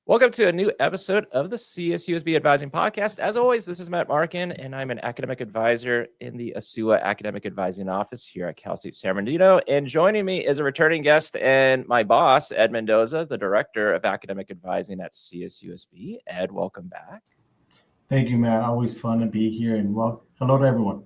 Welcome to a new episode of the CSUSB Advising Podcast. As always, this is Matt Markin, and I'm an academic advisor in the ASUA Academic Advising Office here at Cal State San Bernardino. And joining me is a returning guest and my boss, Ed Mendoza, the Director of Academic Advising at CSUSB. Ed, welcome back. Thank you, Matt. Always fun to be here, and hello to everyone.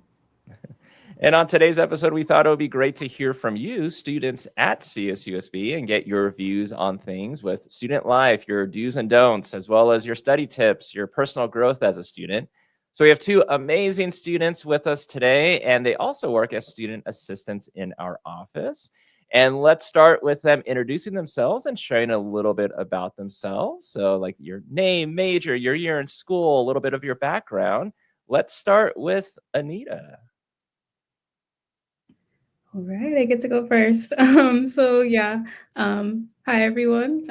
And on today's episode, we thought it would be great to hear from you, students at CSUSB, and get your views on things with student life, your do's and don'ts, as well as your study tips, your personal growth as a student. So we have two amazing students with us today, and they also work as student assistants in our office. And let's start with them introducing themselves and sharing a little bit about themselves. So like your name, major, your year in school, a little bit of your background. Let's start with Anita. All right, I get to go first. Hi everyone.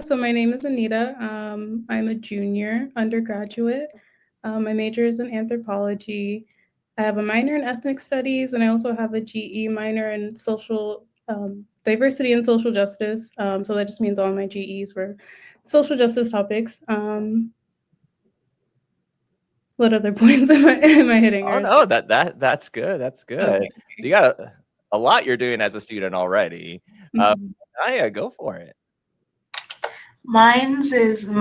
So my name is Anita. I'm a junior undergraduate. My major is in anthropology. I have a minor in ethnic studies, and I also have a GE minor in social diversity and social justice. So that just means all my GEs were social justice topics. What other points am I hitting? Oh no, that's good. That's good. Okay. You got a lot you're doing as a student already. Anaya, go for it. Mine isn't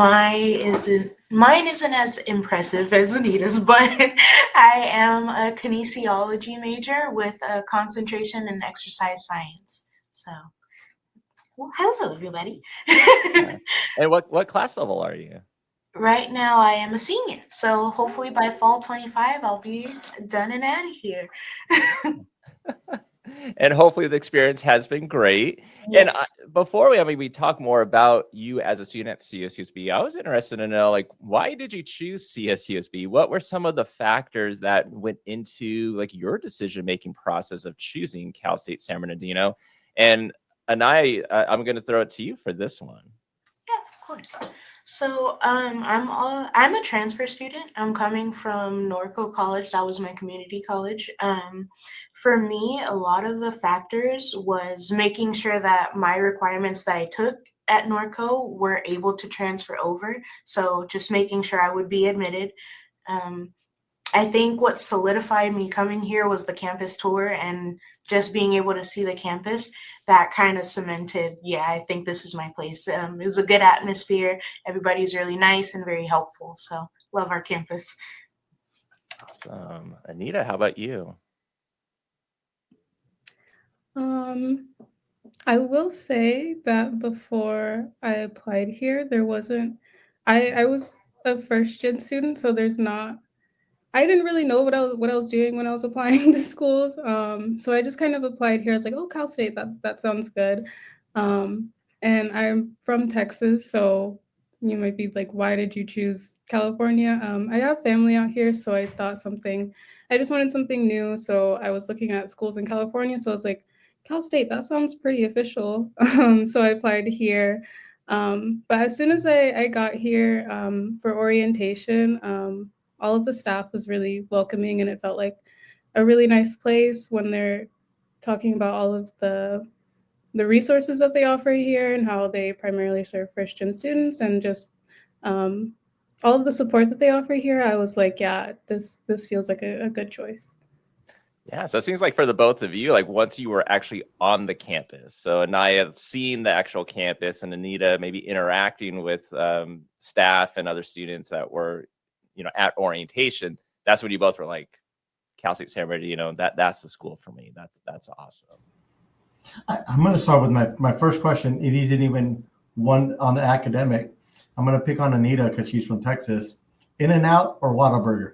as impressive as Anita's, but I am a kinesiology major with a concentration in exercise science. So, well, hello everybody. And what class level are you? Right now, I am a senior, so hopefully by fall 25, I'll be done and out of here. And hopefully the experience has been great. Yes. And before we talk more about you as a student at CSUSB, I was interested to know, why did you choose CSUSB? What were some of the factors that went into your decision-making process of choosing Cal State San Bernardino? And Anaya, I'm going to throw it to you for this one. Yeah, of course. So I'm a transfer student. I'm coming from Norco College. That was my community college. For me, a lot of the factors was making sure that my requirements that I took at Norco were able to transfer over. So just making sure I would be admitted. I think what solidified me coming here was the campus tour and just being able to see the campus. That kind of cemented, I think this is my place. It was a good atmosphere. Everybody's really nice and very helpful. So love our campus. Awesome. Anita, how about you? I will say that before I applied here, there wasn't, I was a first-gen student, so I didn't really know what I was doing when I was applying to schools. So I just kind of applied here. I was like, oh, Cal State, that sounds good. And I'm from Texas, so you might be like, why did you choose California? I have family out here, so I thought I just wanted something new. So I was looking at schools in California. So I was like, Cal State, that sounds pretty official. So I applied here. But as soon as I got here for orientation, all of the staff was really welcoming, and it felt like a really nice place when they're talking about all of the resources that they offer here and how they primarily serve first-gen students, and just all of the support that they offer here. I was like, yeah, this feels like a good choice. Yeah, so it seems like for the both of you, once you were actually on the campus, so Anaya seeing the actual campus and Anita maybe interacting with staff and other students that were at orientation, that's when you both were like, Cal State San Bernardino, that's the school for me. That's awesome. I'm going to start with my first question. It isn't even one on the academic. I'm going to pick on Anita because she's from Texas. In-N-Out or Whataburger?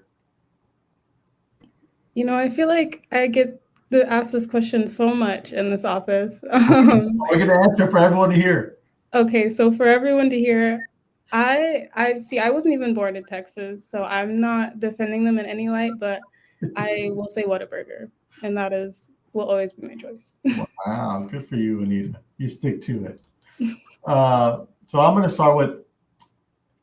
I feel like I get to ask this question so much in this office. We're going to answer for everyone to hear. Okay, so for everyone to hear, I wasn't even born in Texas, so I'm not defending them in any light, but I will say Whataburger, and that will always be my choice. Wow, good for you, Anita. You stick to it. So I'm going to start with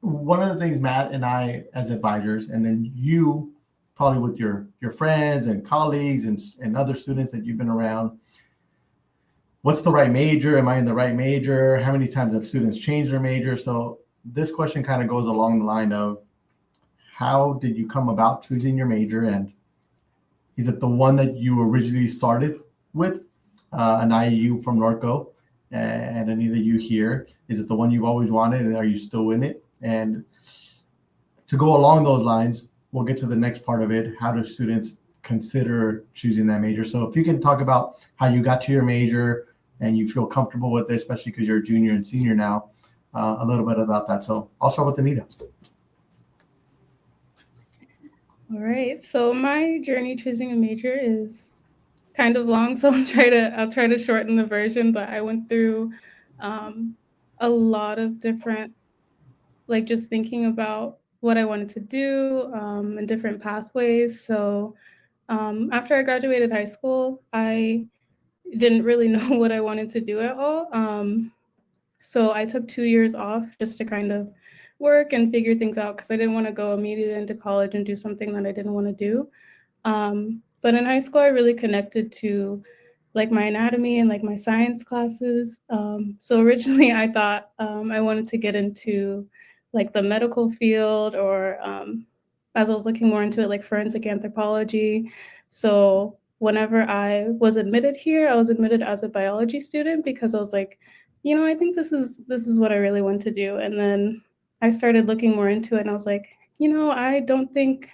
one of the things Matt and I as advisors, and then you probably with your friends and colleagues and other students that you've been around. what's the right major? Am I in the right major? How many times have students changed their major? So this question kind of goes along the line of, how did you come about choosing your major? And is it the one that you originally started with? Anaya, you from Norco, and Anita, you here. Is it the one you've always wanted, and are you still in it? And to go along those lines, we'll get to the next part of it. How do students consider choosing that major? So if you can talk about how you got to your major and you feel comfortable with it, especially because you're a junior and senior now, a little bit about that. So I'll start with Anita. All right. So my journey choosing a major is kind of long, so I'll try to shorten the version. But I went through a lot of different, like, just thinking about what I wanted to do and different pathways. So after I graduated high school, I didn't really know what I wanted to do at all. So I took 2 years off just to kind of work and figure things out, because I didn't want to go immediately into college and do something that I didn't want to do. But in high school, I really connected to like my anatomy and like my science classes. So originally I thought I wanted to get into like the medical field, or as I was looking more into it, like forensic anthropology. So whenever I was admitted here, I was admitted as a biology student because I was like, I think this is what I really want to do. And then I started looking more into it, and I was like, I don't think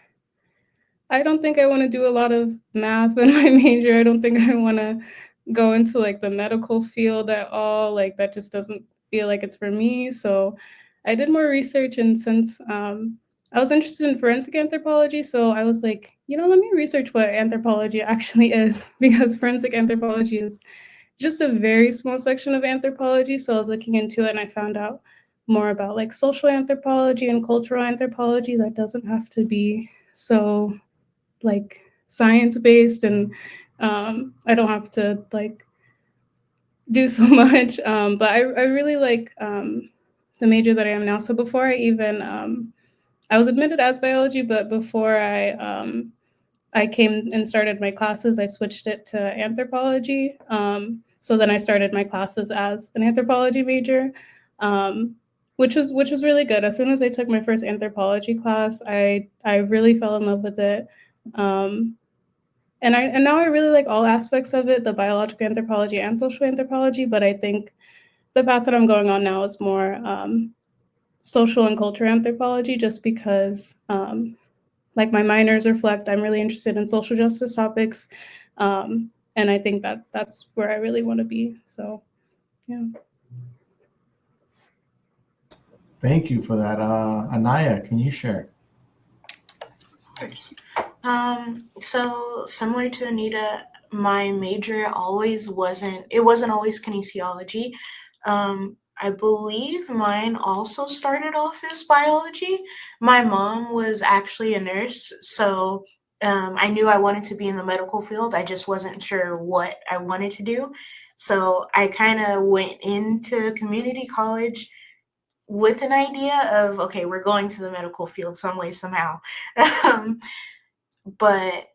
I want to do a lot of math in my major. I don't think I want to go into like the medical field at all. Like that just doesn't feel like it's for me. So I did more research, and since I was interested in forensic anthropology, so I was like, let me research what anthropology actually is, because forensic anthropology is just a very small section of anthropology. So I was looking into it, and I found out more about like social anthropology and cultural anthropology. That doesn't have to be so like science-based, and I don't have to like do so much. But I really like the major that I am now. So before I even, I was admitted as biology, but before I came and started my classes, I switched it to anthropology. So then I started my classes as an anthropology major, which was really good. As soon as I took my first anthropology class, I really fell in love with it. And now I really like all aspects of it, the biological anthropology and social anthropology. But I think the path that I'm going on now is more social and cultural anthropology, just because like my minors reflect, I'm really interested in social justice topics. And I think that that's where I really want to be. So, yeah. Thank you for that. Anaya, can you share? Of course. So similar to Anita, my major wasn't always kinesiology. I believe mine also started off as biology. My mom was actually a nurse, so I knew I wanted to be in the medical field. I just wasn't sure what I wanted to do. So I kind of went into community college with an idea of, okay, we're going to the medical field some way, somehow. But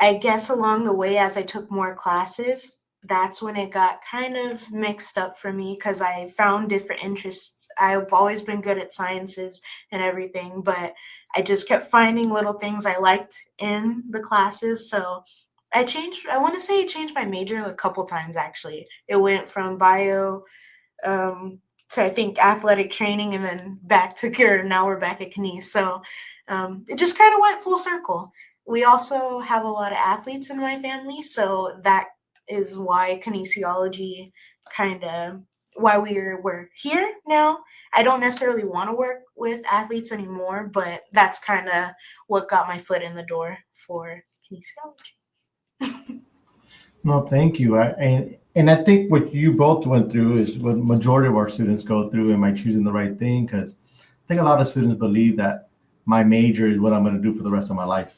I guess along the way, as I took more classes, that's when it got kind of mixed up for me, because I found different interests. I've always been good at sciences and everything, but I just kept finding little things I liked in the classes. So I want to say I changed my major a couple times, actually. It went from bio to, I think, athletic training, and then back to care. Now we're back at kines. So it just kind of went full circle. We also have a lot of athletes in my family, so that is why kinesiology why we're here now. I don't necessarily want to work with athletes anymore, but that's kind of what got my foot in the door for kinesiology. No, thank you. And I think what you both went through is what majority of our students go through. Am I choosing the right thing? Because I think a lot of students believe that my major is what I'm going to do for the rest of my life.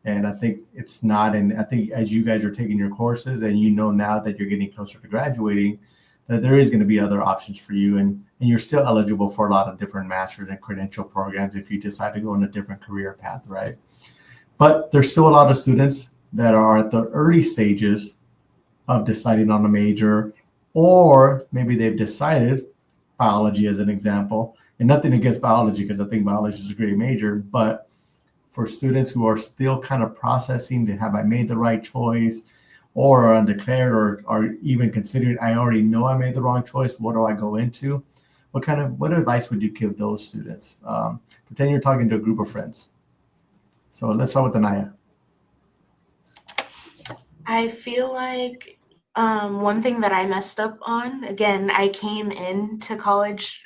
And I think it's not. And I think as you guys are taking your courses, and now that you're getting closer to graduating, that there is going to be other options for you. And you're still eligible for a lot of different master's and credential programs if you decide to go in a different career path, right? But there's still a lot of students that are at the early stages of deciding on a major, or maybe they've decided biology as an example, and nothing against biology because I think biology is a great major, but for students who are still kind of processing to have I made the right choice, or are undeclared, or are even considering I already know I made the wrong choice, what do I go into? What advice would you give those students? Pretend you're talking to a group of friends. So let's start with Anaya. I feel like one thing that I messed up on, again, I came into college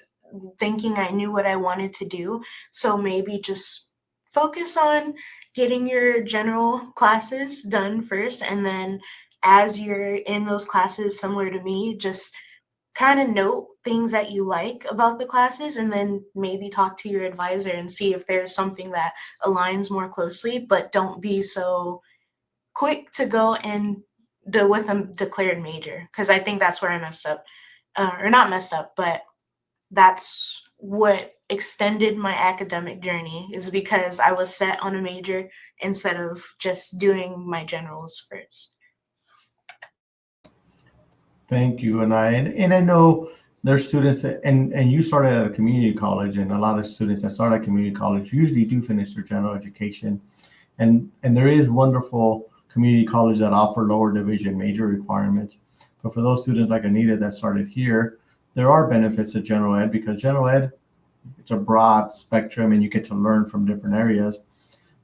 thinking I knew what I wanted to do. So maybe just focus on getting your general classes done first. And then as you're in those classes, similar to me, just kind of note things that you like about the classes, and then maybe talk to your advisor and see if there's something that aligns more closely, but don't be so quick to go and with a declared major, because I think that's where I messed up, or not messed up, but that's what extended my academic journey, is because I was set on a major instead of just doing my generals first. Thank you, Anaya. And I know there's students and you started at a community college, and a lot of students that start at community college usually do finish their general education. And there is wonderful community college that offer lower division major requirements. But for those students like Anita that started here, there are benefits to general ed, because general ed, it's a broad spectrum and you get to learn from different areas.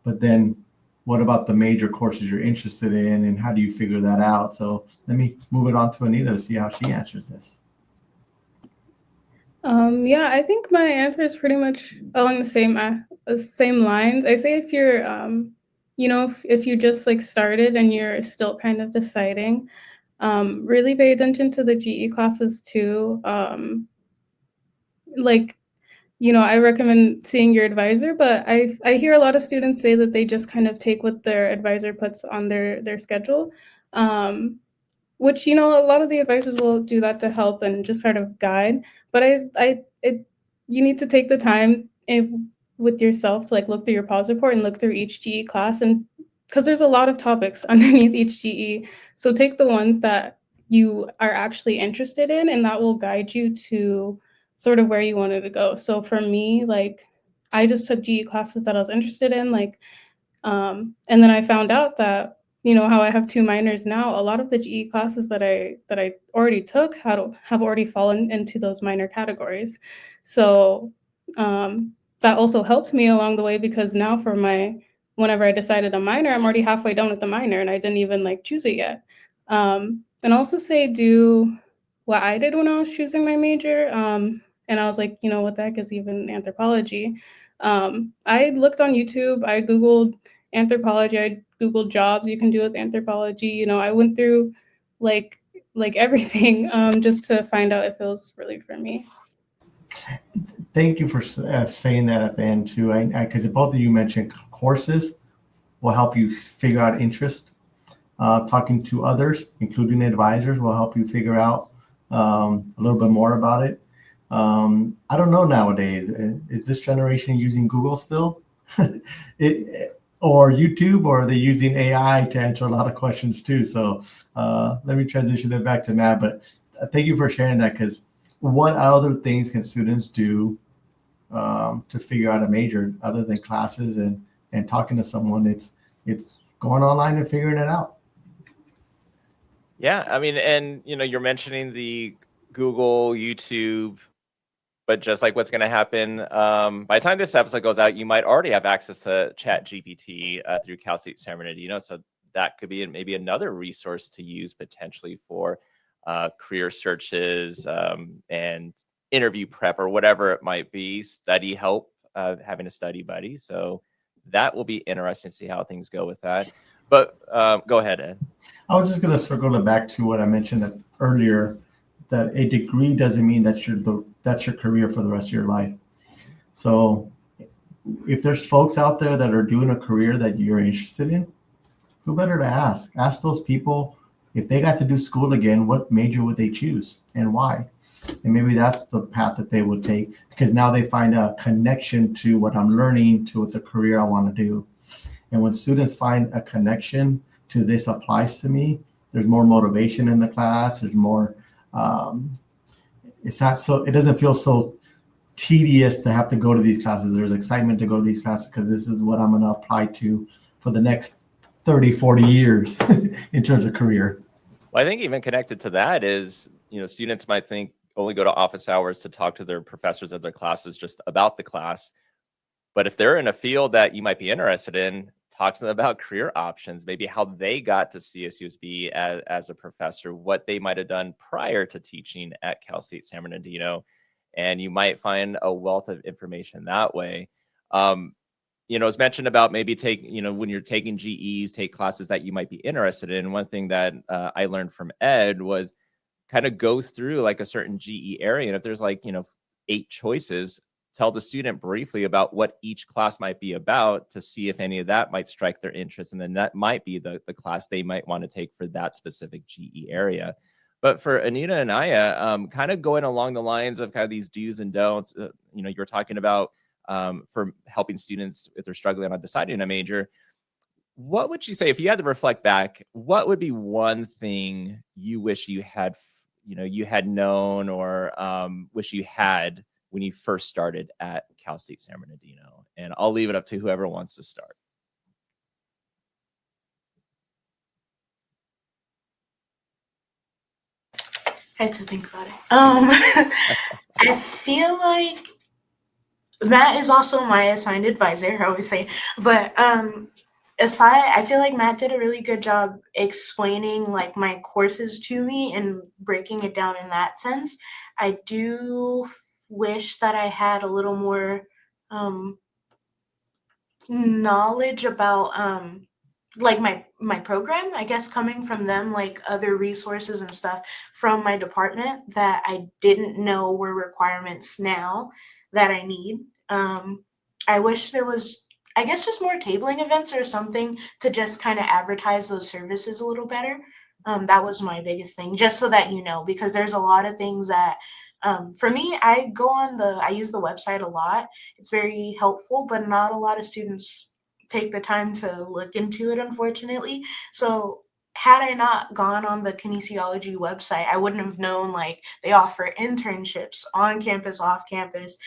But then what about the major courses you're interested in, and how do you figure that out? So let me move it on to Anita to see how she answers this. Yeah, I think my answer is pretty much along the same lines. I say if you're, if you just like started and you're still kind of deciding, really pay attention to the GE classes too. I recommend seeing your advisor, but I hear a lot of students say that they just kind of take what their advisor puts on their schedule, which, a lot of the advisors will do that to help and just sort of guide. But you need to take the time with yourself to like look through your pause report and look through each GE class, and because there's a lot of topics underneath each GE. So take the ones that you are actually interested in, and that will guide you to sort of where you wanted to go. So for me, like, I just took GE classes that I was interested in, and then I found out that, how I have 2 minors now, a lot of the GE classes that I already took have already fallen into those minor categories. So that also helped me along the way, because now whenever I decided a minor, I'm already halfway done with the minor and I didn't even like choose it yet. And also say do what I did when I was choosing my major. And I was like, what the heck is even anthropology? I looked on YouTube, I Googled anthropology, I Googled jobs you can do with anthropology. I went through like everything just to find out if it was really for me. Thank you for saying that at the end too, because both of you mentioned courses will help you figure out interest. Talking to others, including advisors, will help you figure out a little bit more about it. I don't know nowadays, is this generation using Google still? Or YouTube, or are they using AI to answer a lot of questions too? So let me transition it back to Matt, but thank you for sharing that, because what other things can students do to figure out a major other than classes and talking to someone? It's going online and figuring it out. Yeah, I mean, and you're mentioning the Google, YouTube, but just like what's going to happen by the time this episode goes out, you might already have access to ChatGPT through Cal State San Bernardino. So that could be maybe another resource to use potentially for career searches and interview prep, or whatever it might be, study help, having a study buddy. So that will be interesting to see how things go with that. But go ahead, Ed. I was just going to circle it back to what I mentioned earlier, that a degree doesn't mean that's your career for the rest of your life. So if there's folks out there that are doing a career that you're interested in, who better to ask? Ask those people, if they got to do school again, what major would they choose and why? And maybe that's the path that they would take, because now they find a connection to what I'm learning, to what the career I want to do. And when students find a connection to this applies to me, there's more motivation in the class. There's more, it doesn't feel so tedious to have to go to these classes. There's excitement to go to these classes because this is what I'm going to apply to for the next 30, 40 years in terms of career. Well, I think even connected to that is, students might think only go to office hours to talk to their professors of their classes just about the class. But if they're in a field that you might be interested in, talk to them about career options, maybe how they got to CSUSB as a professor, what they might have done prior to teaching at Cal State San Bernardino. And you might find a wealth of information that way. It's mentioned about maybe when you're taking GEs, take classes that you might be interested in. One thing that I learned from Ed was kind of go through like a certain GE area. And if there's 8 choices, tell the student briefly about what each class might be about to see if any of that might strike their interest. And then that might be the class they might want to take for that specific GE area. But for Anita and Anaya, kind of going along the lines of kind of these do's and don'ts, you were talking about for helping students if they're struggling on deciding a major. What would you say, if you had to reflect back, what would be one thing you wish you had, you had known or wish you had when you first started at Cal State San Bernardino? And I'll leave it up to whoever wants to start. I had to think about it. I feel like Matt is also my assigned advisor, I always say. But I feel like Matt did a really good job explaining like my courses to me and breaking it down in that sense. I do wish that I had a little more knowledge about like my program, I guess, coming from them, like other resources and stuff from my department that I didn't know were requirements now that I need. I wish there was, I guess, just more tabling events or something to just kind of advertise those services a little better. That was my biggest thing, just so that because there's a lot of things that for me, I use the website a lot. It's very helpful, but not a lot of students take the time to look into it, unfortunately. So had I not gone on the kinesiology website, I wouldn't have known like they offer internships on campus, off campus,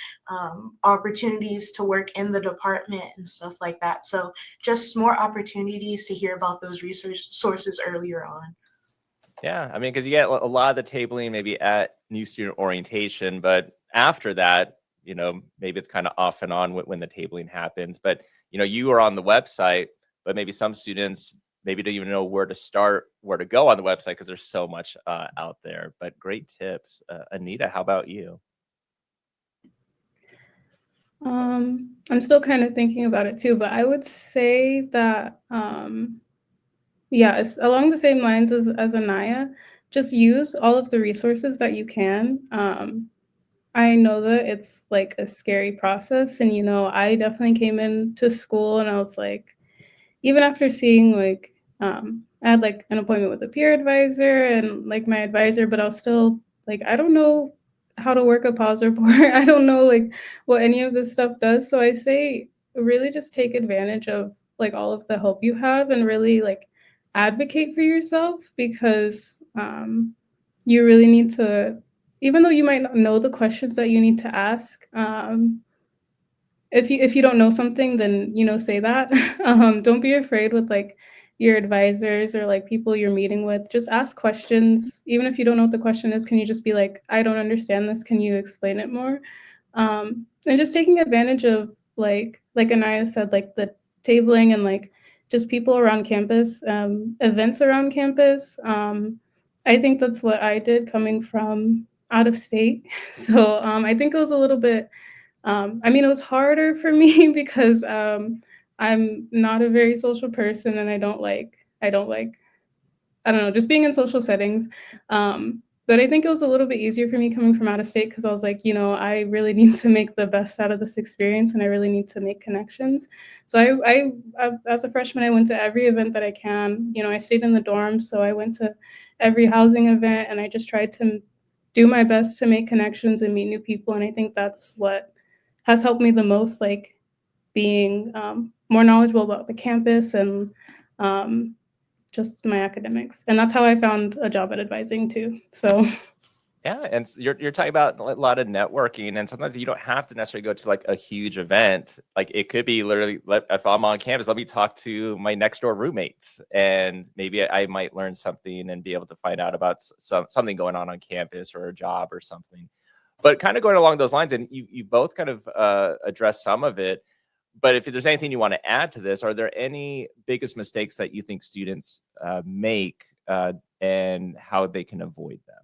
opportunities to work in the department and stuff like that. So just more opportunities to hear about those sources earlier on. Yeah, I mean, because you get a lot of the tabling maybe at new student orientation, but after that, maybe it's kind of off and on when the tabling happens. But you are on the website, but maybe some students maybe don't even know where to start, where to go on the website because there's so much out there. But great tips. Anita, how about you? I'm still kind of thinking about it too, but I would say that it's along the same lines as Anaya. Just use all of the resources that you can. I know that it's like a scary process, and I definitely came into school and I was like, even after seeing like I had like an appointment with a peer advisor and like my advisor, but I was still like, I don't know how to work a pause report. I don't know like what any of this stuff does. So I say really just take advantage of like all of the help you have and really like advocate for yourself, because you really need to, even though you might not know the questions that you need to ask, if you don't know something, then say that. Don't be afraid with like your advisors or like people you're meeting with. Just ask questions. Even if you don't know what the question is, can you just be like, I don't understand this, can you explain it more? And just taking advantage of like Anaya said, like the tabling and like just people around campus, events around campus. I think that's what I did coming from out of state. So I think it was a little bit, it was harder for me because I'm not a very social person, and I don't like, I don't know, just being in social settings. But I think it was a little bit easier for me coming from out of state because I was like, I really need to make the best out of this experience, and I really need to make connections. So I as a freshman, I went to every event that I can. I stayed in the dorms, so I went to every housing event, and I just tried to do my best to make connections and meet new people. And I think that's what has helped me the most, like being more knowledgeable about the campus and just my academics. And that's how I found a job at advising too. So Yeah, and you're talking about a lot of networking, and sometimes you don't have to necessarily go to like a huge event. Like it could be literally, if I'm on campus, let me talk to my next door roommates, and maybe I might learn something and be able to find out about something going on campus or a job or something. But kind of going along those lines, and you both kind of address some of it. But if there's anything you want to add to this, are there any biggest mistakes that you think students make and how they can avoid them?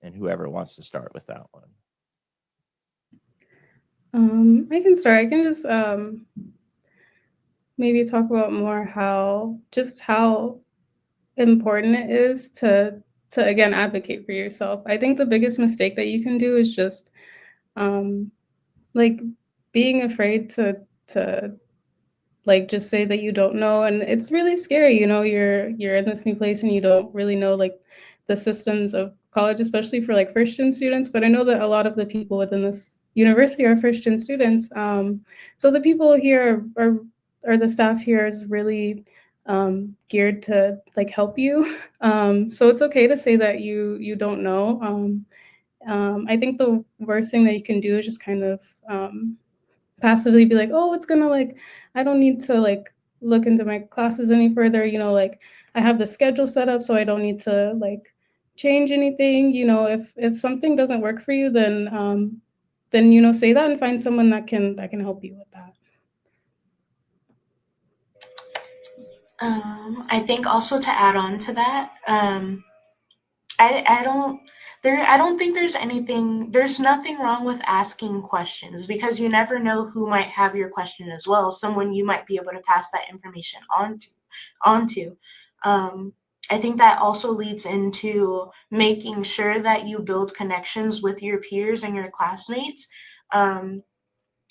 And whoever wants to start with that one. I can start. I can just maybe talk about more how important it is to again advocate for yourself. I think the biggest mistake that you can do is just like being afraid to like just say that you don't know, and it's really scary. You're in this new place and you don't really know like the systems of college, especially for like first-gen students. But I know that a lot of the people within this university are first-gen students. So the people here are the staff here is really geared to like help you. So it's okay to say that you don't know. I think the worst thing that you can do is just kind of passively be like, oh, it's gonna like, I don't need to like look into my classes any further. Like I have the schedule set up, so I don't need to like change anything. If something doesn't work for you, then say that and find someone that can help you with that. I think also to add on to that, I don't think there's nothing wrong with asking questions, because you never know who might have your question as well, someone you might be able to pass that information onto. I think that also leads into making sure that you build connections with your peers and your classmates.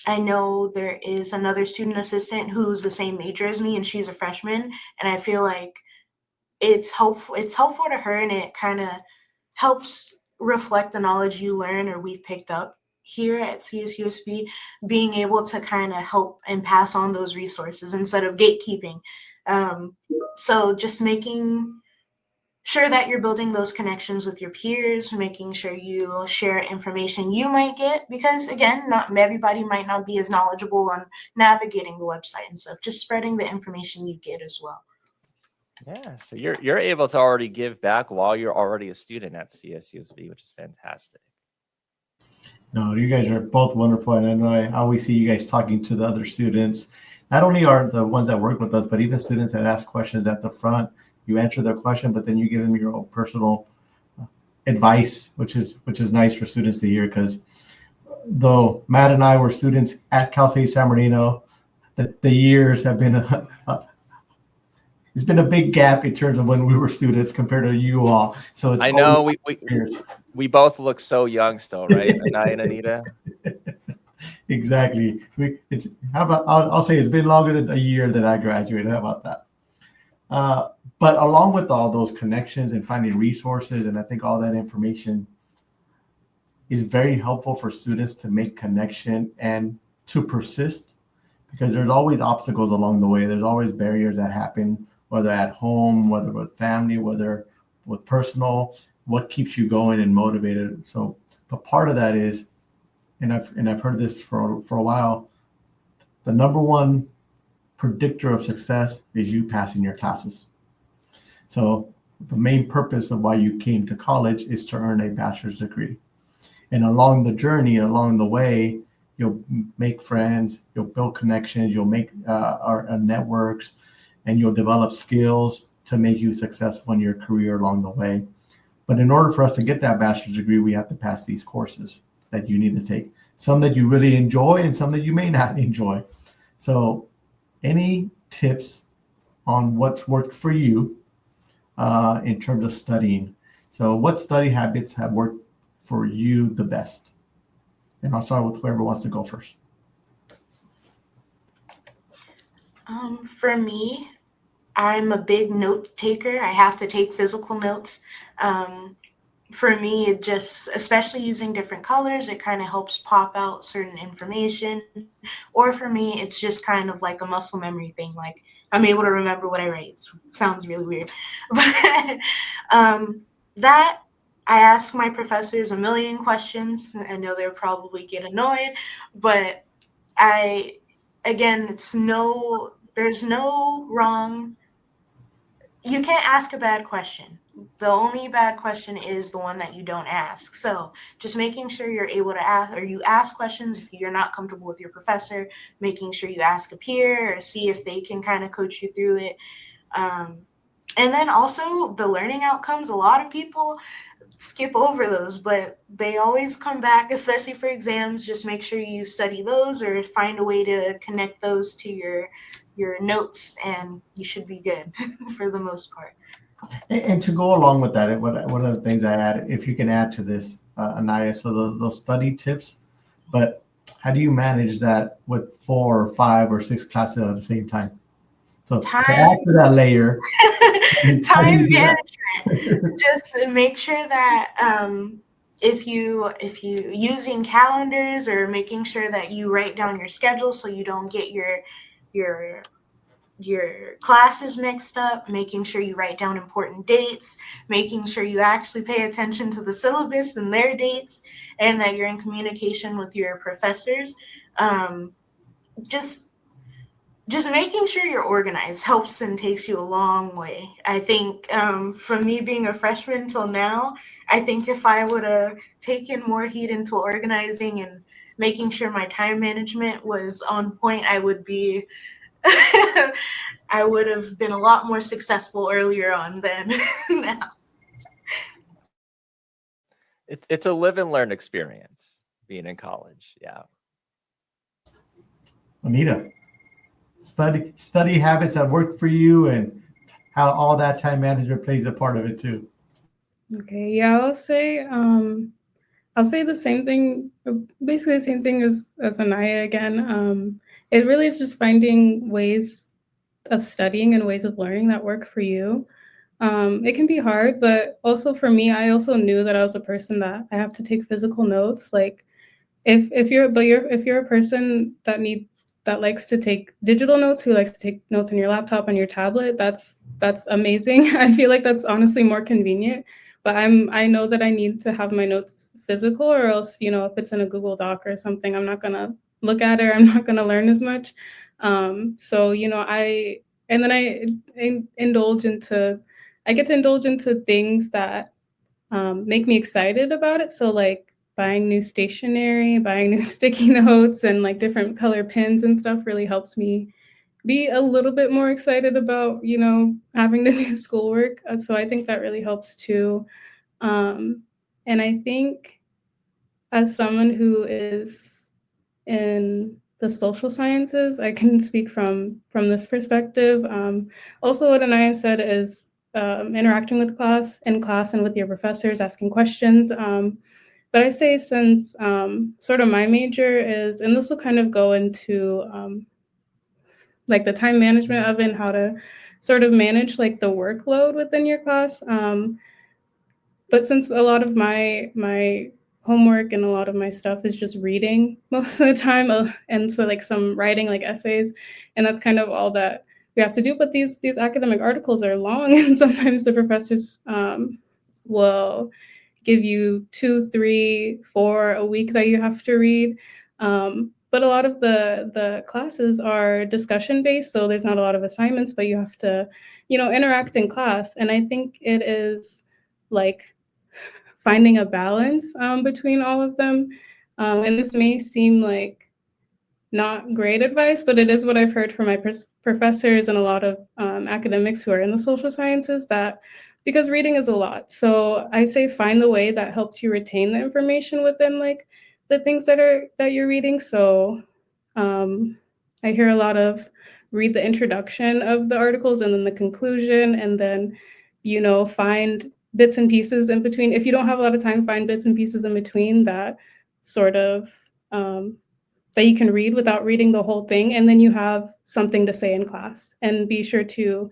I know there is another student assistant who's the same major as me, and she's a freshman, and I feel like it's helpful to her, and it kind of helps reflect the knowledge you learn or we've picked up here at CSUSB, being able to kind of help and pass on those resources instead of gatekeeping. So just making sure that you're building those connections with your peers, making sure you share information you might get, because again, not everybody might not be as knowledgeable on navigating the website and stuff. Just spreading the information you get as well. Yeah, so you're able to already give back while you're already a student at CSUSB, which is fantastic. No, you guys are both wonderful, and I know I always see you guys talking to the other students. Not only are the ones that work with us, but even students that ask questions at the front. You answer their question, but then you give them your own personal advice, which is nice for students to hear. Because though Matt and I were students at Cal State San Bernardino, the years have been it's been a big gap in terms of when we were students compared to you all. So it's, I know we both look so young still, right? Anaya and Anita. Exactly. I'll say it's been longer than a year that I graduated. How about that? But along with all those connections and finding resources, and I think all that information is very helpful for students to make connection and to persist, because there's always obstacles along the way. There's always barriers that happen, whether at home, whether with family, whether with personal, what keeps you going and motivated. So, but part of that is, and I've heard this for a while, the number one predictor of success is you passing your classes. So the main purpose of why you came to college is to earn a bachelor's degree. And along the journey, along the way, you'll make friends, you'll build connections, you'll make networks, and you'll develop skills to make you successful in your career along the way. But in order for us to get that bachelor's degree, we have to pass these courses that you need to take. Some that you really enjoy and some that you may not enjoy. So any tips on what's worked for you in terms of studying? So what study habits have worked for you the best? And I'll start with whoever wants to go first. For me, I'm a big note taker. I have to take physical notes. For me, it just, especially using different colors, it kind of helps pop out certain information. Or for me, it's just kind of like a muscle memory thing. Like I'm able to remember what I write. It sounds really weird. But that I ask my professors a million questions. I know they'll probably get annoyed, but there's no wrong. You can't ask a bad question. The only bad question is the one that you don't ask. So just making sure you're able to ask, or you ask questions if you're not comfortable with your professor, making sure you ask a peer or see if they can kind of coach you through it. And then also the learning outcomes, a lot of people skip over those, but they always come back, especially for exams. Just make sure you study those or find a way to connect those to your notes, and you should be good for the most part. And to go along with that, one of the things I add, if you can add to this, Anaya, so those study tips, but how do you manage that with 4 or 5 or 6 classes at the same time? So to add to that layer, time management. Just make sure that if you using calendars, or making sure that you write down your schedule so you don't get your classes mixed up, making sure you write down important dates, making sure you actually pay attention to the syllabus and their dates, and that you're in communication with your professors. Just making sure you're organized helps and takes you a long way. I think from me being a freshman till now, I think if I would have taken more heed into organizing and making sure my time management was on point, I would have been a lot more successful earlier on than now. It's a live and learn experience being in college. Yeah. Anita, study habits that worked for you and how all that time management plays a part of it too. Okay, yeah, I'll say the same thing, basically the same thing as Anaya again. It really is just finding ways of studying and ways of learning that work for you. It can be hard, but also for me, I also knew that I was a person that I have to take physical notes. Like if you're a person that likes to take digital notes, who likes to take notes on your laptop, on your tablet, that's amazing. I feel like that's honestly more convenient. But I know that I need to have my notes physical, or else, if it's in a Google Doc or something, I'm not gonna look at it. I'm not gonna learn as much. So I get to indulge into things that make me excited about it. So like buying new stationery, buying new sticky notes, and like different color pens and stuff really helps me be a little bit more excited about, having to do schoolwork. So I think that really helps too. And I think as someone who is in the social sciences, I can speak from this perspective. Also, what Anaya said is interacting with class and with your professors, asking questions. But I say, since sort of my major is, and this will kind of go into like the time management of it and how to sort of manage like the workload within your class. But since a lot of my homework and a lot of my stuff is just reading most of the time, and so like some writing, like essays, and that's kind of all that we have to do. But these academic articles are long, and sometimes the professors will give you 2, 3, 4 a week that you have to read. But a lot of the classes are discussion based, so there's not a lot of assignments, but you have to, interact in class. And I think it is like finding a balance between all of them. And this may seem like not great advice, but it is what I've heard from my professors and a lot of academics who are in the social sciences, that because reading is a lot. So I say find the way that helps you retain the information within like the things that you're reading. So I hear a lot of read the introduction of the articles and then the conclusion, and then, find bits and pieces in between. If you don't have a lot of time, find bits and pieces in between that sort of that you can read without reading the whole thing. And then you have something to say in class, and be sure to,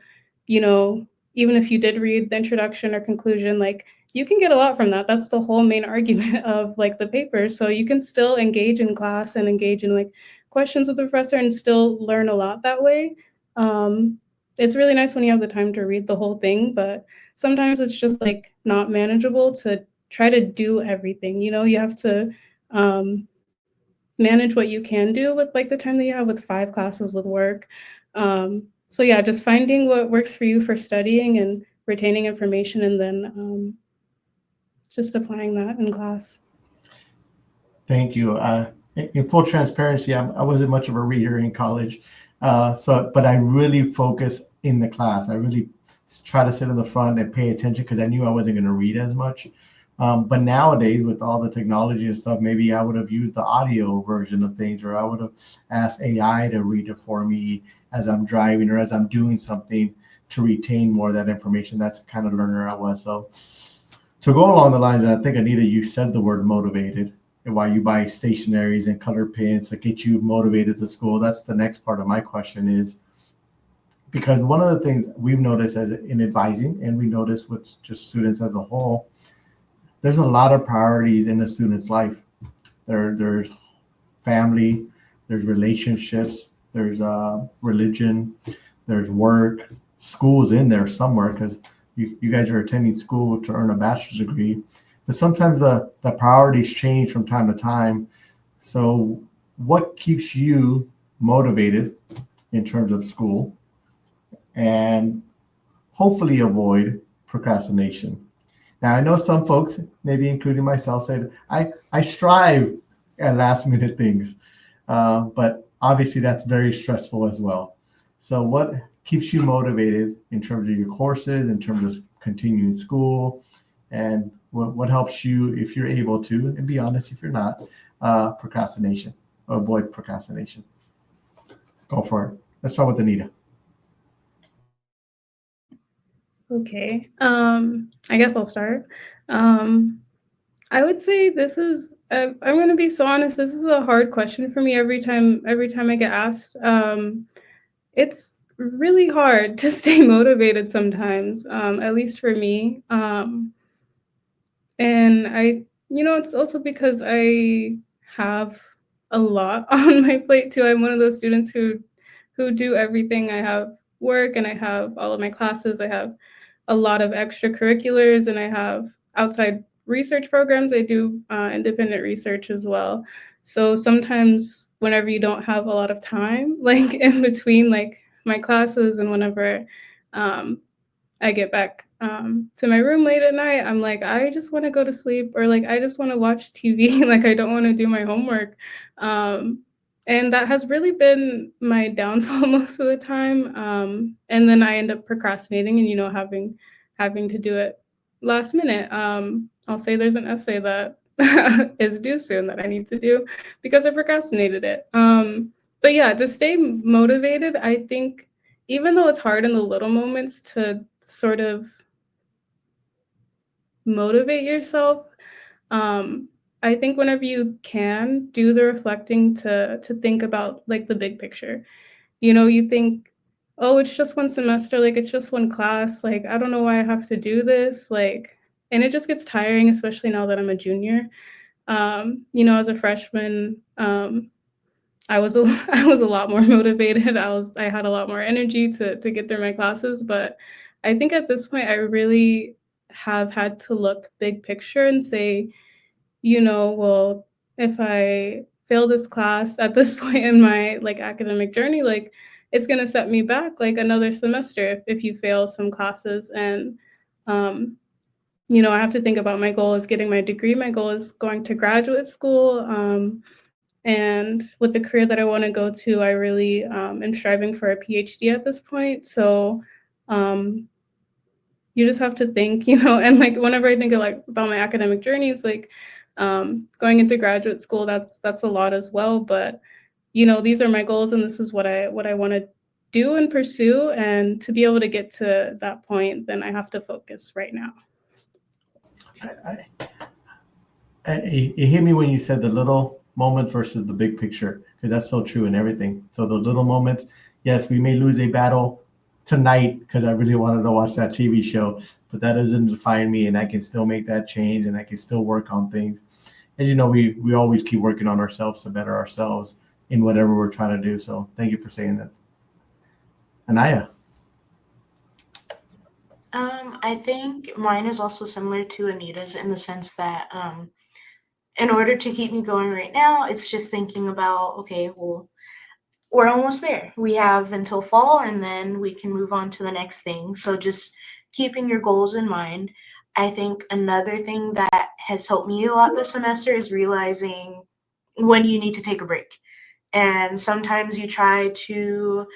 even if you did read the introduction or conclusion, like you can get a lot from that. That's the whole main argument of like the paper. So you can still engage in class and engage in like questions with the professor and still learn a lot that way. it's really nice when you have the time to read the whole thing, but sometimes it's just like not manageable to try to do everything. You have to manage what you can do with like the time that you have with 5 classes with work. So yeah, just finding what works for you for studying and retaining information, and then just applying that in class. Thank you. In full transparency, I wasn't much of a reader in college, but I really focus in the class. I really try to sit in the front and pay attention because I knew I wasn't going to read as much. But nowadays, with all the technology and stuff, maybe I would have used the audio version of things, or I would have asked AI to read it for me as I'm driving or as I'm doing something to retain more of that information. That's the kind of learner I was. So to go along the lines, and I think, Anita, you said the word motivated, and why you buy stationaries and color pens to get you motivated to school. That's the next part of my question is, because one of the things we've noticed as in advising, and we notice with just students as a whole, there's a lot of priorities in a student's life. There's family, there's relationships, there's religion, there's work. School's in there somewhere because you guys are attending school to earn a bachelor's degree. But sometimes the priorities change from time to time. So what keeps you motivated in terms of school, and hopefully avoid procrastination? Now, I know some folks, maybe including myself, said, I strive at last minute things, but obviously that's very stressful as well. So what keeps you motivated in terms of your courses, in terms of continuing school, and what helps you, if you're able to, and be honest if you're not, procrastination, or avoid procrastination? Go for it. Let's start with Anita. Okay. I guess I'll start. I would say this is, I'm going to be so honest, this is a hard question for me every time I get asked. It's really hard to stay motivated sometimes, at least for me. And it's also because I have a lot on my plate too. I'm one of those students who do everything. I have work, and I have all of my classes. I have a lot of extracurriculars, and I have outside research programs. I do independent research as well. So sometimes whenever you don't have a lot of time, like in between like my classes, and whenever I get back to my room late at night, I'm like, I just want to go to sleep, or like I just want to watch TV. Like I don't want to do my homework. And that has really been my downfall most of the time. And then I end up procrastinating and, having to do it last minute. I'll say there's an essay that is due soon that I need to do because I procrastinated it. But yeah, to stay motivated, I think even though it's hard in the little moments to sort of motivate yourself, I think whenever you can do the reflecting to think about like the big picture. You think, oh, it's just one semester, like it's just one class, like I don't know why I have to do this, like, and it just gets tiring, especially now that I'm a junior. As a freshman, I was a lot more motivated. I had a lot more energy to get through my classes, but I think at this point I really have had to look big picture and say, well, if I fail this class at this point in my like academic journey, like it's going to set me back like another semester if you fail some classes. And I have to think about my goal is getting my degree. My goal is going to graduate school. And with the career that I want to go to, I really am striving for a PhD at this point. So you just have to think, and like whenever I think of like about my academic journey, it's like going into graduate school, that's a lot as well. But these are my goals, and this is what I want to do and pursue. And to be able to get to that point, then I have to focus right now. It hit me when you said the little moments versus the big picture, because that's so true in everything. So the little moments, yes, we may lose a battle tonight because I really wanted to watch that TV show, but that doesn't define me, and I can still make that change, and I can still work on things. As you know, we always keep working on ourselves to better ourselves in whatever we're trying to do. So thank you for saying that. Anaya. I think mine is also similar to Anita's in the sense that in order to keep me going right now, it's just thinking about, okay, well, we're almost there. We have until fall and then we can move on to the next thing. So just keeping your goals in mind. I think another thing that has helped me a lot this semester is realizing when you need to take a break. And sometimes you try to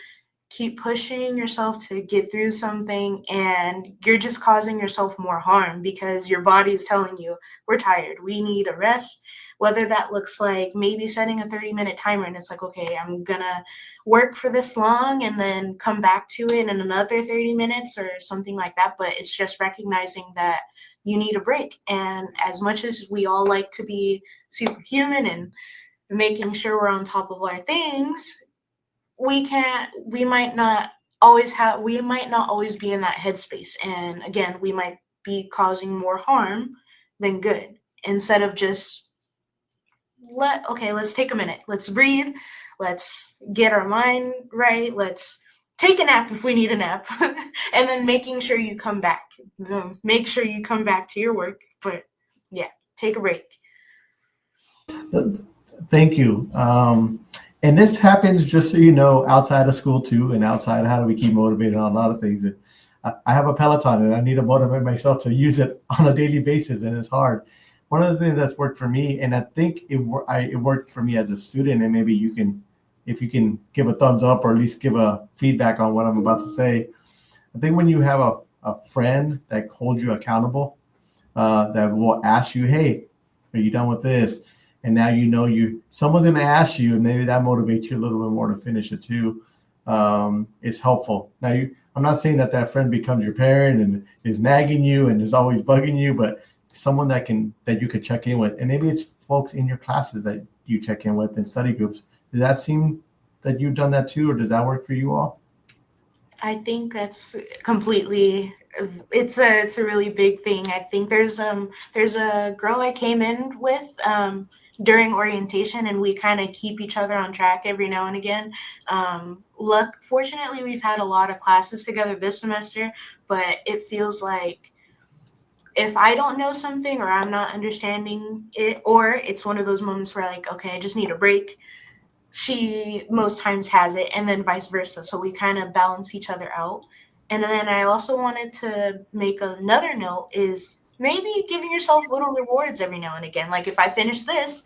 keep pushing yourself to get through something and you're just causing yourself more harm because your body is telling you we're tired, we need a rest, whether that looks like maybe setting a 30-minute timer and it's like, okay, I'm gonna work for this long and then come back to it in another 30 minutes or something like that. But it's just recognizing that you need a break. And as much as we all like to be superhuman and making sure we're on top of our things, we might not we might not always be in that headspace, and again we might be causing more harm than good. Instead of just let's take a minute, let's breathe, let's get our mind right, let's take a nap if we need a nap, and then making sure you come back, make sure you come back to your work. But yeah, take a break. Thank you. And this happens, just so you know, outside of school too, and outside of how do we keep motivated on a lot of things. I have a Peloton and I need to motivate myself to use it on a daily basis, and it's hard. One of the things that's worked for me, and I think it worked for me as a student, and maybe you can, if you can give a thumbs up or at least give a feedback on what I'm about to say. I think when you have a friend that holds you accountable, that will ask you, hey, are you done with this? And now you know someone's going to ask you, and maybe that motivates you a little bit more to finish it too. It's helpful. Now, I'm not saying that friend becomes your parent and is nagging you and is always bugging you, but someone that you could check in with. And maybe it's folks in your classes that you check in with in study groups. Does that seem that you've done that too, or does that work for you all? I think that's completely, it's a really big thing. I think there's a girl I came in with during orientation, and we kind of keep each other on track every now and again. Fortunately, we've had a lot of classes together this semester, but it feels like if I don't know something or I'm not understanding it, or it's one of those moments where like, okay, I just need a break, she most times has it, and then vice versa. So we kind of balance each other out. And then I also wanted to make another note is maybe giving yourself little rewards every now and again. Like if I finish this,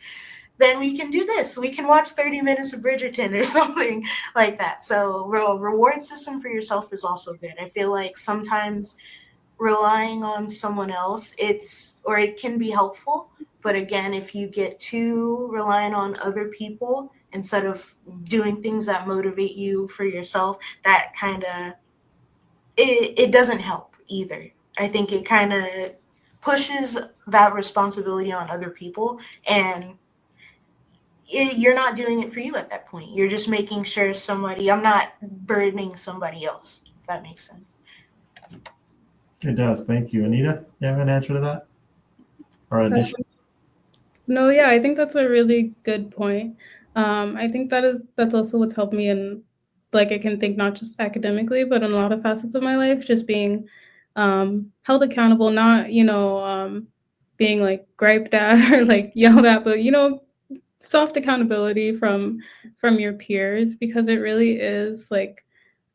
then we can do this. We can watch 30 minutes of Bridgerton or something like that. So reward system for yourself is also good. I feel like sometimes relying on someone else, it can be helpful. But again, if you get too reliant on other people instead of doing things that motivate you for yourself, that kind of, it doesn't help either. I think it kind of pushes that responsibility on other people, and you're not doing it for you at that point. You're just making sure I'm not burdening somebody else, if that makes sense. It does. Thank you. Anita, you have an answer to that? Or addition? No, yeah, I think that's a really good point. I think that's also what's helped me in, like, I can think not just academically, but in a lot of facets of my life, just being held accountable, not, being like griped at or like yelled at, but, soft accountability from your peers, because it really is like,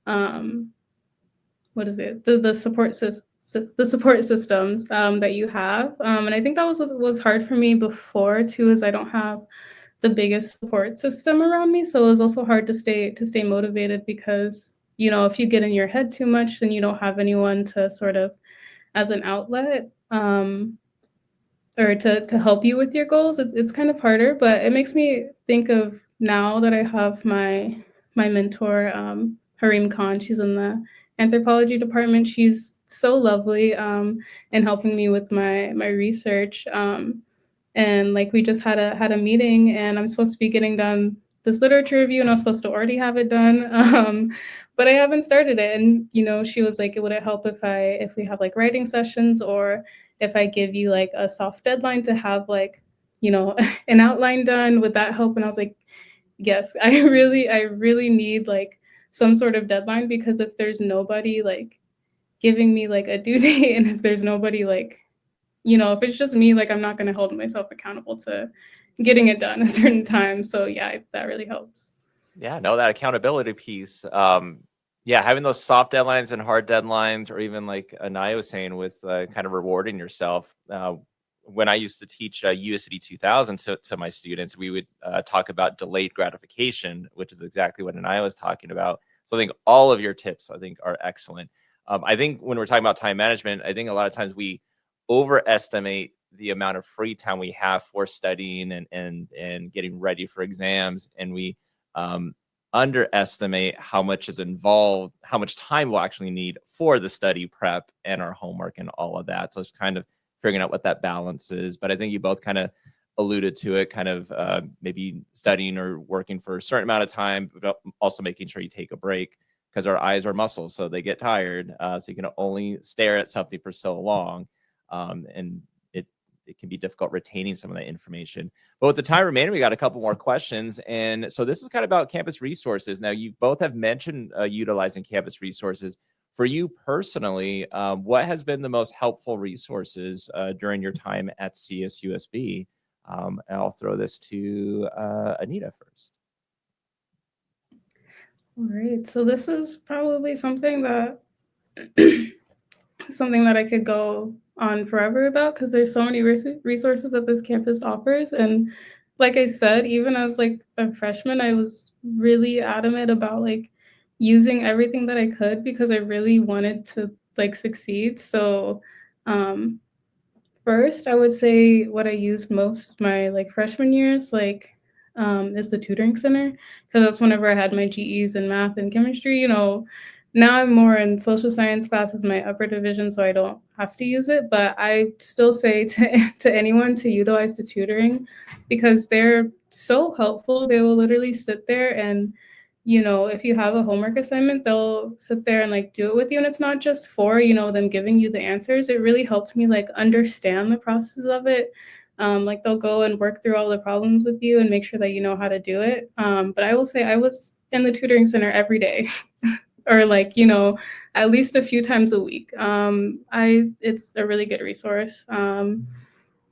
what is it? The support systems that you have, and I think that was hard for me before too, is I don't have the biggest support system around me, so it was also hard to stay motivated, because if you get in your head too much, then you don't have anyone to sort of as an outlet, or to help you with your goals. It's kind of harder, but it makes me think of now that I have my mentor, Harim Khan. She's in the anthropology department. She's so lovely in helping me with my research. And like we just had a meeting, and I'm supposed to be getting done this literature review, and I was supposed to already have it done, but I haven't started it. And she was like, would it help if we have like writing sessions, or if I give you like a soft deadline to have like an outline done? Would that help? And I was like, yes, I really need like some sort of deadline, because if there's nobody like giving me like a due date, and if there's nobody like, if it's just me, like I'm not going to hold myself accountable to getting it done a certain time. So yeah, that really helps. Yeah, no, that accountability piece. Yeah, having those soft deadlines and hard deadlines, or even like Anaya was saying, with kind of rewarding yourself. When I used to teach USD 2000 to my students, we would talk about delayed gratification, which is exactly what Anaya was talking about. So I think all of your tips, I think, are excellent. I think when we're talking about time management, I think a lot of times we overestimate the amount of free time we have for studying and getting ready for exams, and we underestimate how much is involved, how much time we'll actually need for the study prep and our homework and all of that. So it's kind of figuring out what that balance is. But I think you both kind of alluded to it, kind of maybe studying or working for a certain amount of time, but also making sure you take a break, because our eyes are muscles, so they get tired. So you can only stare at something for so long. And it can be difficult retaining some of that information. But with the time remaining, we got a couple more questions. And so this is kind of about campus resources. Now, you both have mentioned utilizing campus resources. For you personally, what has been the most helpful resources during your time at CSUSB? And I'll throw this to Anita first. All right. So this is probably something that I could go on forever about, because there's so many resources that this campus offers. And like I said, even as like a freshman, I was really adamant about like using everything that I could, because I really wanted to like succeed. So first, I would say what I used most my like freshman years, like is the tutoring center, because that's whenever I had my GEs in math and chemistry. Now I'm more in social science classes, my upper division, so I don't have to use it. But I still say to anyone to utilize the tutoring, because they're so helpful. They will literally sit there and, if you have a homework assignment, they'll sit there and like do it with you. And it's not just for, them giving you the answers. It really helped me like understand the process of it. Like they'll go and work through all the problems with you and make sure that you know how to do it. But I will say I was in the tutoring center every day. Or like, at least a few times a week. It's a really good resource.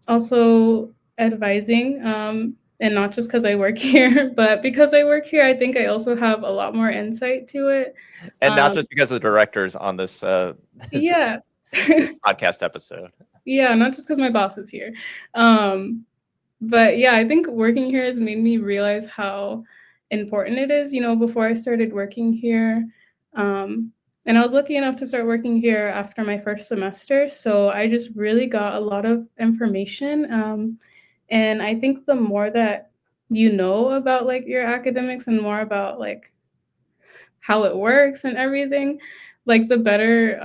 Also advising, and not just because I work here, but because I work here, I think I also have a lot more insight to it. And not just because of the directors on this, this podcast episode. Yeah, not just because my boss is here. But yeah, I think working here has made me realize how important it is. Before I started working here, and I was lucky enough to start working here after my first semester. So I just really got a lot of information. And I think the more that you know about like your academics and more about like how it works and everything, like the better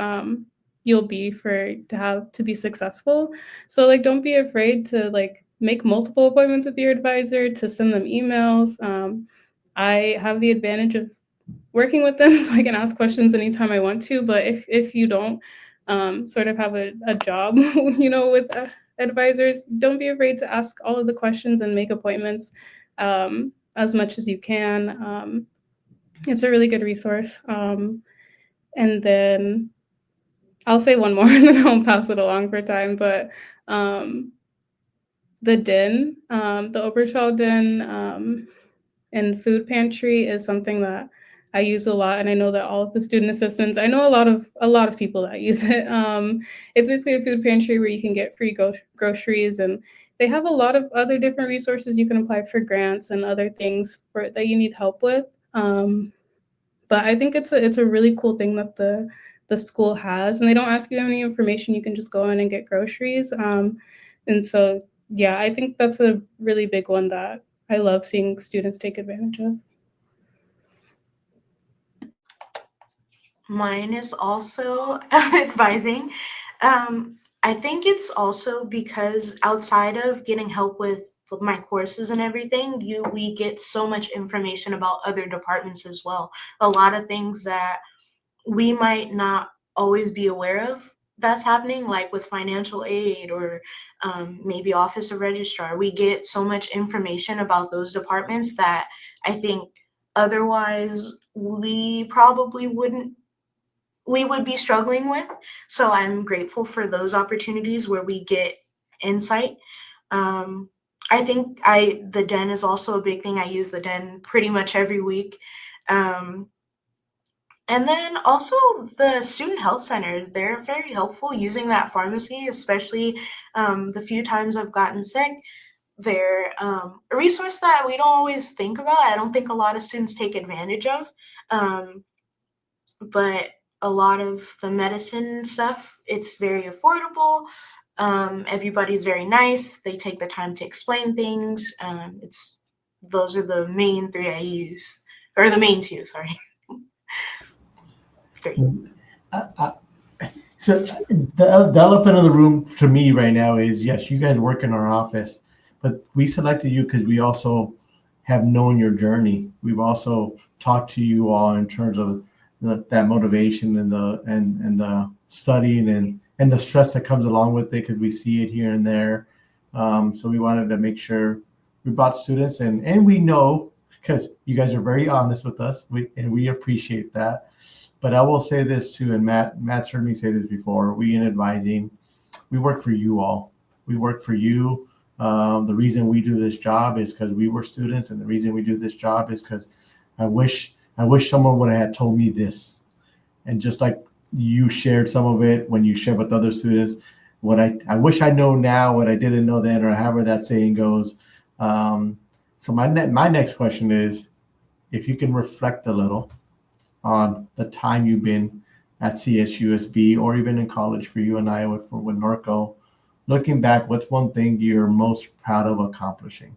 you'll be to be successful. So like don't be afraid to like make multiple appointments with your advisor, to send them emails. I have the advantage of working with them, so I can ask questions anytime I want to. But if you don't sort of have a job, with advisors, don't be afraid to ask all of the questions and make appointments as much as you can. It's a really good resource. And then I'll say one more and then I'll pass it along for time. But the DIN, the Oberschall DIN, and food pantry is something that I use a lot, and I know that all of the student assistants, I know a lot of people that use it. It's basically a food pantry where you can get free groceries, and they have a lot of other different resources. You can apply for grants and other things that you need help with. But I think it's a really cool thing that the school has, and they don't ask you any information. You can just go in and get groceries. And so yeah, I think that's a really big one that I love seeing students take advantage of. Mine is also advising. I think it's also because outside of getting help with my courses and everything, we get so much information about other departments as well. A lot of things that we might not always be aware of that's happening, like with financial aid or maybe office of registrar. We get so much information about those departments that I think otherwise we probably wouldn't we would be struggling with. So I'm grateful for those opportunities where we get insight. I think the den is also a big thing. I use the den pretty much every week. And then also the student health centers, they're very helpful using that pharmacy, especially the few times I've gotten sick. They're a resource that we don't always think about. I don't think a lot of students take advantage of. But a lot of the medicine stuff, it's very affordable. Everybody's very nice. They take the time to explain things. Those are the main three I use, or the main two, sorry. Three. So the elephant in the room to me right now is, yes, you guys work in our office, but we selected you because we also have known your journey. We've also talked to you all in terms of that motivation and the studying and the stress that comes along with it, because we see it here and there. So we wanted to make sure we brought students, and we know, because you guys are very honest with us, and we appreciate that. But I will say this too, and Matt's heard me say this before, we in advising, we work for you all. We work for you. The reason we do this job is because we were students, and the reason we do this job is because I wish someone would have told me this. And just like you shared some of it when you share with other students, what I wish I know now what I didn't know then, or however that saying goes. So my next question is, if you can reflect a little on the time you've been at CSUSB or even in college for you and I with Norco, looking back, what's one thing you're most proud of accomplishing?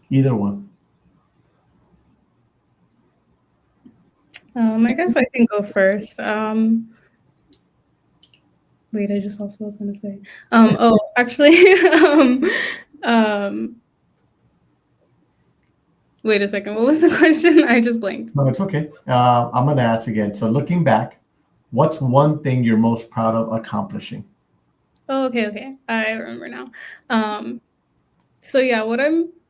Either one. I guess I can go first. Wait, I just lost what I was going to say. Actually, wait a second. What was the question? I just blanked. No, it's okay. I'm going to ask again. So looking back, what's one thing you're most proud of accomplishing? Oh, okay. I remember now. So yeah,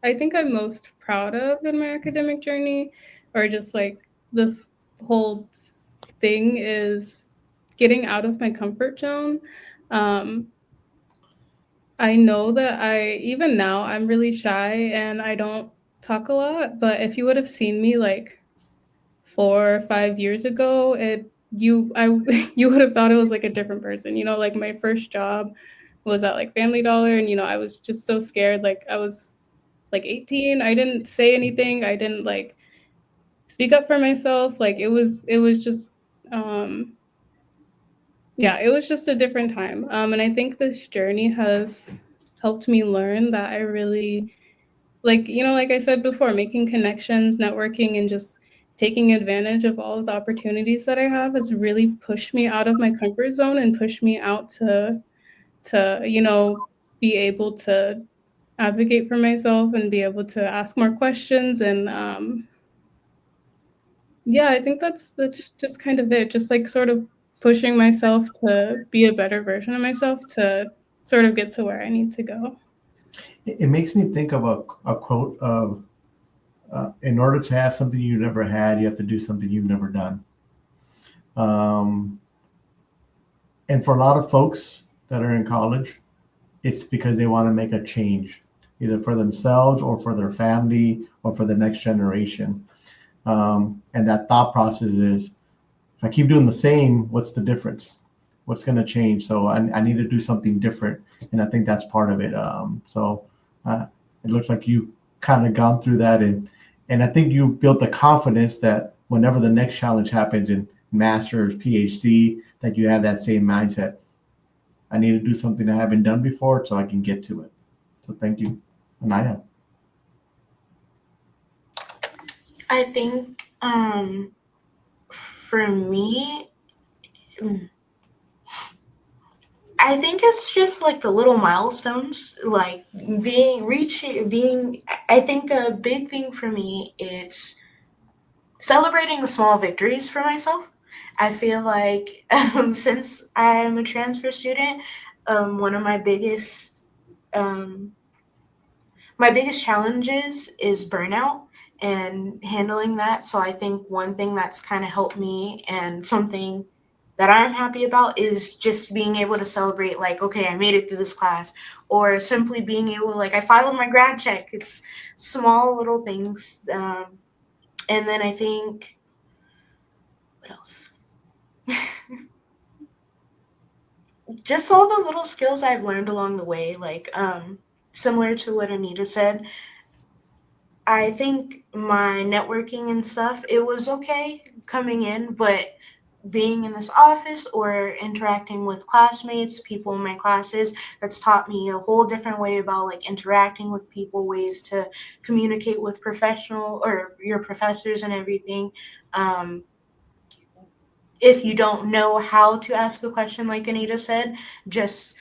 I think I'm most proud of in my academic journey, or just like this whole thing, is getting out of my comfort zone. I know that even now I'm really shy and I don't talk a lot, but if you would have seen me like 4 or 5 years ago, you would have thought it was like a different person. Like my first job was at like Family Dollar, and I was just so scared. Like I was like 18. I didn't say anything. I didn't like speak up for myself. Like it was just it was just a different time. And I think this journey has helped me learn that I really like I said before, making connections, networking, and just taking advantage of all of the opportunities that I have has really pushed me out of my comfort zone and pushed me out to be able to advocate for myself and be able to ask more questions. And I think that's just kind of it. Just like sort of pushing myself to be a better version of myself to sort of get to where I need to go. It makes me think of a quote of, in order to have something you never had, you have to do something you've never done. And for a lot of folks that are in college, it's because they want to make a change, either for themselves or for their family or for the next generation. And that thought process is, if I keep doing the same, what's the difference? What's going to change? So I need to do something different. And I think that's part of it. It looks like you've kind of gone through that. And I think you built the confidence that whenever the next challenge happens in master's, PhD, that you have that same mindset. I need to do something I haven't done before so I can get to it. So thank you, Anaya. I think for me, I think it's just like the little milestones, like I think a big thing for me is celebrating the small victories for myself. I feel like since I'm a transfer student, one of my biggest challenges is burnout. and handling that. So I think one thing that's kind of helped me and something that I'm happy about is just being able to celebrate, like, okay, I made it through this class, or simply being able, like, I filed my grad check. It's small little things. And then I think, what else? Just all the little skills I've learned along the way, like, similar to what Anita said. I think my networking and stuff, it was okay coming in, but being in this office or interacting with classmates, people in my classes, that's taught me a whole different way about like interacting with people, ways to communicate with professional or your professors and everything. Um, if you don't know how to ask a question, like Anita said, just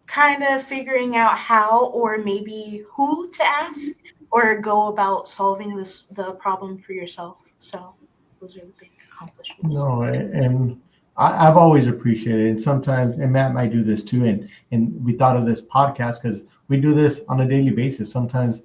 kind of figuring out how or maybe who to ask or go about solving the problem for yourself. So those are the big accomplishments. No, and I've always appreciated it. And sometimes, and Matt might do this too. And we thought of this podcast because we do this on a daily basis. Sometimes,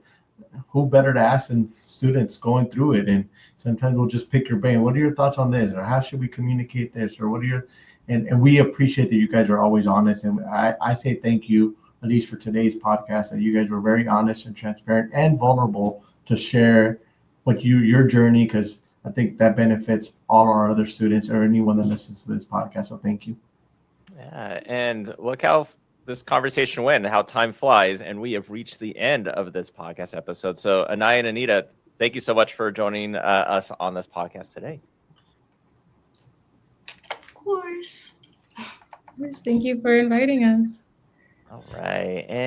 who better to ask than students going through it? And sometimes we'll just pick your brain. What are your thoughts on this? Or how should we communicate this? Or what are your, and we appreciate that you guys are always honest. And I say thank you, at least for today's podcast, that you guys were very honest and transparent and vulnerable to share what your journey, because I think that benefits all our other students or anyone that listens to this podcast. So thank you. Yeah, and look how this conversation went, how time flies, and we have reached the end of this podcast episode. So Anaya and Anita, thank you so much for joining us on this podcast today. Of course. Thank you for inviting us. All right.